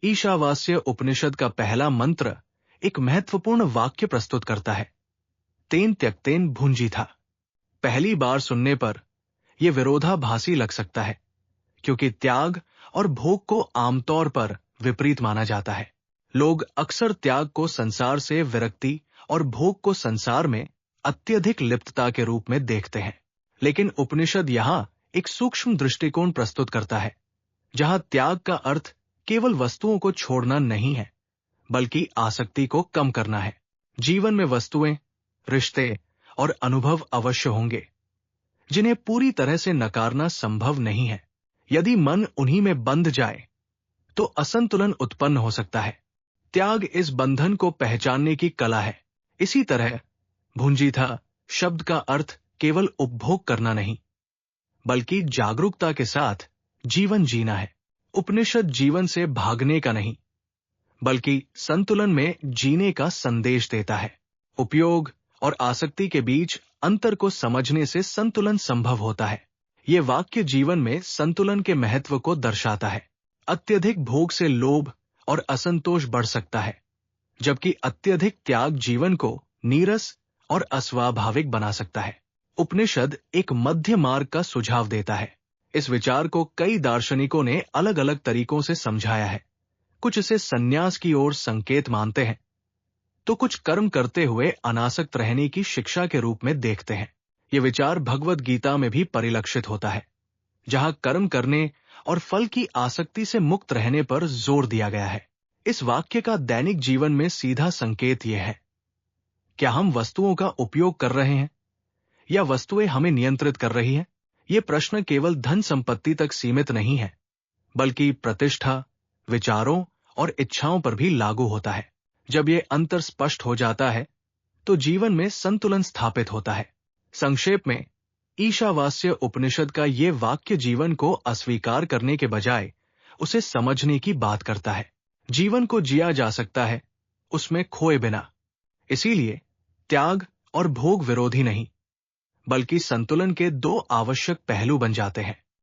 ईशावास्य उपनिषद का पहला मंत्र एक महत्वपूर्ण वाक्य प्रस्तुत करता है। तेन त्यक्तेन भुंजीथा। पहली बार सुनने पर यह विरोधाभासी लग सकता है, क्योंकि त्याग और भोग को आमतौर पर विपरीत माना जाता है। लोग अक्सर त्याग को संसार से विरक्ति और भोग को संसार में अत्यधिक लिप्तता के रूप में देखते हैं। लेकिन उपनिषद यहां एक सूक्ष्म दृष्टिकोण प्रस्तुत करता है, जहां त्याग का अर्थ केवल वस्तुओं को छोड़ना नहीं है, बल्कि आसक्ति को कम करना है। जीवन में वस्तुएं, रिश्ते और अनुभव अवश्य होंगे, जिन्हें पूरी तरह से नकारना संभव नहीं है। यदि मन उन्हीं में बंध जाए, तो असंतुलन उत्पन्न हो सकता है। त्याग इस बंधन को पहचानने की कला है। इसी तरह भुंजीथा शब्द का अर्थ केवल उपभोग करना नहीं, बल्कि जागरूकता के साथ जीवन जीना है। उपनिषद जीवन से भागने का नहीं, बल्कि संतुलन में जीने का संदेश देता है। उपयोग और आसक्ति के बीच अंतर को समझने से संतुलन संभव होता है। ये वाक्य जीवन में संतुलन के महत्व को दर्शाता है। अत्यधिक भोग से लोभ और असंतोष बढ़ सकता है, जबकि अत्यधिक त्याग जीवन को नीरस और अस्वाभाविक बना सकता है। उपनिषद एक मध्य मार्ग का सुझाव देता है। इस विचार को कई दार्शनिकों ने अलग अलग तरीकों से समझाया है। कुछ इसे संन्यास की ओर संकेत मानते हैं, तो कुछ कर्म करते हुए अनासक्त रहने की शिक्षा के रूप में देखते हैं। यह विचार भगवद गीता में भी परिलक्षित होता है, जहां कर्म करने और फल की आसक्ति से मुक्त रहने पर जोर दिया गया है। इस वाक्य का दैनिक जीवन में सीधा संकेत यह है, क्या हम वस्तुओं का उपयोग कर रहे हैं या वस्तुएं हमें नियंत्रित कर रही हैं? यह प्रश्न केवल धन संपत्ति तक सीमित नहीं है, बल्कि प्रतिष्ठा, विचारों और इच्छाओं पर भी लागू होता है। जब यह अंतर स्पष्ट हो जाता है, तो जीवन में संतुलन स्थापित होता है। संक्षेप में, ईशावास्य उपनिषद का यह वाक्य जीवन को अस्वीकार करने के बजाय उसे समझने की बात करता है। जीवन को जिया जा सकता है, उसमें खोए बिना। इसीलिए त्याग और भोग विरोधी नहीं, बल्कि संतुलन के दो आवश्यक पहलू बन जाते हैं।